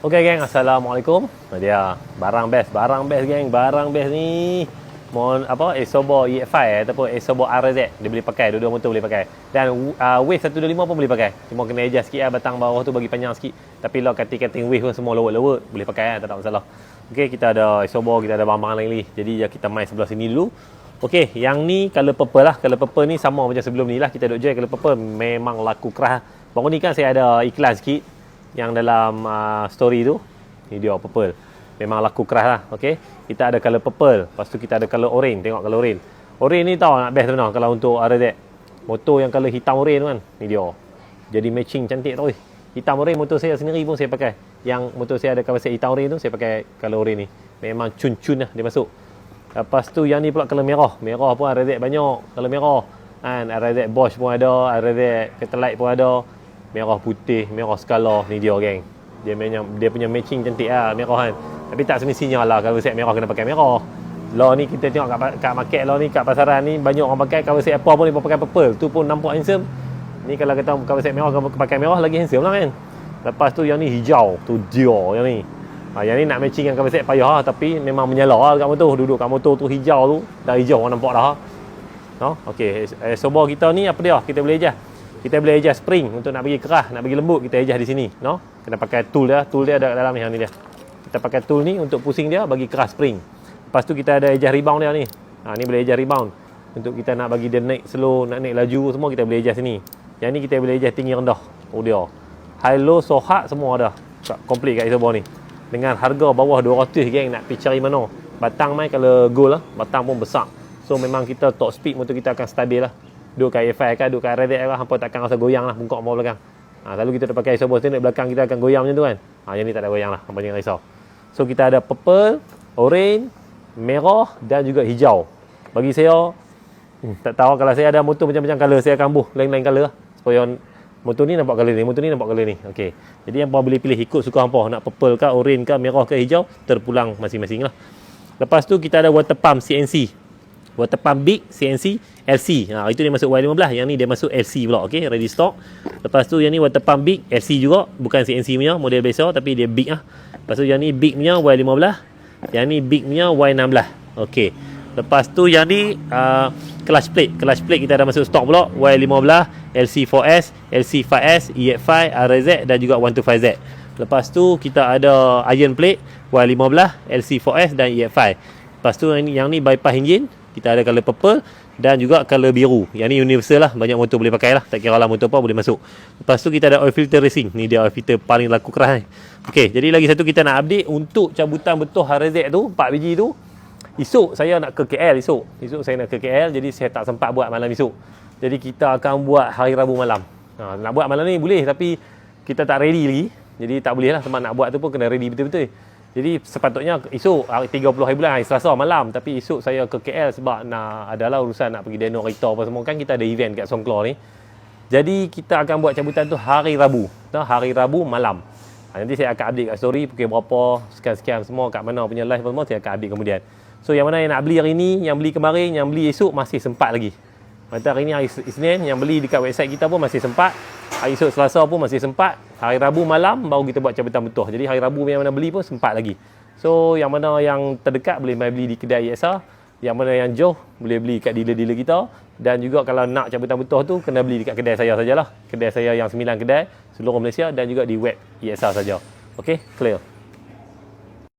Okey geng, assalamualaikum. Dia barang best geng, barang best ni. Mohon apa Isobo EF5 ataupun Isobo RZ dia boleh pakai, dua-dua motor boleh pakai. Dan wave 125 pun boleh pakai. Cuma kena adjust sikit lah batang bawah tu bagi panjang sikit. Tapi lah kating-kating wave pun semua lewat-lewat boleh pakai tak ada masalah. Okey, kita ada Isobo, kita ada barang-barang lain lagi. Jadi kita main sebelah sini dulu. Okey, yang ni color purple lah. Color purple ni sama macam sebelum ni lah. Kita duk jual color purple memang laku keras. Baru ni kan saya ada iklan sikit yang dalam story tu. Ni dia purple. Memang laku keras lah. Okey. Kita ada color purple. Lepas tu kita ada color orange. Tengok color orange. Orange ni tahu nak best benar kalau untuk RZ. Motor yang color hitam orange tu kan. Ni dia. Jadi matching cantik tau. Hitam orange motor saya sendiri pun saya pakai. Yang motor saya ada cover set hitam orange tu saya pakai color orange ni. Memang cun-cun lah dia masuk. Lepas tu yang ni pula color merah. Merah pun RZ banyak. Color merah. Kan RZ Bosch pun ada. RZ Catalite pun ada. Merah putih, merah skala. Ni dia geng. Dia punya matching cantik lah merah kan. Tapi tak semestinya lah kalau set merah kena pakai merah. Lah ni kita tengok kat market lah ni, kat pasaran ni banyak orang pakai cover set apa pun dia pakai purple. Tu pun nampak handsome. Ni kalau kata cover set merah pakai merah lagi handsome lah kan. Lepas tu yang ni hijau. Tu dia yang ni. Yang ni nak matching dengan cover set payah lah. Tapi memang menyala lah kat motor. Duduk kat motor tu hijau tu. Dah hijau orang nampak dah. Okey, sobo kita ni apa dia? Kita boleh adjust. Kita boleh adjust spring untuk nak bagi keras, nak bagi lembut, kita adjust di sini, Kena pakai tool dia ada dalam yang ni dia. Kita pakai tool ni untuk pusing dia bagi keras spring. Lepas tu kita ada adjust rebound dia ni. Ni boleh adjust rebound. Untuk kita nak bagi dia naik slow, nak naik laju semua kita boleh adjust sini. Yang ni kita boleh adjust tinggi rendah. Dia. High low, so hard semua ada. Complete kat Isobo ni. Dengan harga bawah 200 geng nak pergi cari mana. Batang mai kalau gold lah, batang pun besar. So memang kita top speed motor kita akan stabil lah. Duduk kat EF5 kan, duduk kat RZ lah, hampa takkan rasa goyang lah bungkuk bawah belakang. Selalu kita dah pakai Isobo sini, belakang kita akan goyang macam tu kan. Yang ni tak ada goyang lah, hampa jangan risau. So kita ada purple, orange, merah dan juga hijau. Bagi saya, tak tahu kalau saya ada motor macam-macam colour, saya akan buh lain-lain colour lah. Supaya motor ni nampak colour ni, motor ni nampak colour ni. Okey. Jadi hampa boleh pilih ikut suka hampa, nak purple ke, orange ke, merah ke, hijau, terpulang masing-masing lah. Lepas tu kita ada water pump CNC. Water pump big CNC LC. Itu dia masuk Y15, yang ni dia masuk LC pula. Okey, ready stock. Lepas tu yang ni water pump big LC juga, bukan CNC punya model biasa tapi dia big lah. Lepas tu yang ni big punya Y15, yang ni big punya Y16. Okey. Lepas tu yang ni clutch plate kita ada masuk stok pula, Y15, LC4S, LC5S, EX5, RZ dan juga 125Z. Lepas tu kita ada iron plate Y15, LC4S dan EX5. Lepas tu yang ni bypass engine. Kita ada color purple dan juga color biru. Yang ni universal lah. Banyak motor boleh pakai lah. Tak kira lah motor apa boleh masuk. Lepas tu kita ada oil filter racing. Ni dia oil filter paling laku keras ni. Okey, jadi lagi satu kita nak update untuk cabutan betul RZ tu, 4 biji tu. Esok saya nak ke KL esok. Esok saya nak ke KL, jadi saya tak sempat buat malam esok. Jadi kita akan buat hari Rabu malam. Nak buat malam ni boleh tapi kita tak ready lagi. Jadi tak boleh lah, teman nak buat tu pun kena ready betul-betul. Jadi sepatutnya esok 30 hari bulan, hari Selasa malam. Tapi esok saya ke KL sebab adalah urusan nak pergi Deno Rector apa semua. Kan kita ada event kat Songkla ni. Jadi kita akan buat cabutan tu hari Rabu. Hari Rabu malam. Nanti saya akan update kat story pukul berapa, sekian-sekian semua, kat mana punya live semua saya akan update kemudian. So yang mana yang nak beli hari ni, yang beli kemarin, yang beli esok masih sempat lagi. Maka hari ni hari Isnin, yang beli dekat website kita pun masih sempat. Hari esok Selasa pun masih sempat. Hari Rabu malam baru kita buat cabutan betul. Jadi hari Rabu yang mana beli pun sempat lagi. So yang mana yang terdekat boleh beli di kedai EXA. Yang mana yang jauh boleh beli kat dealer-dealer kita. Dan juga kalau nak cabutan betul tu kena beli dekat kedai saya sajalah. Kedai saya yang 9 kedai seluruh Malaysia dan juga di web EXA saja. Okey, clear.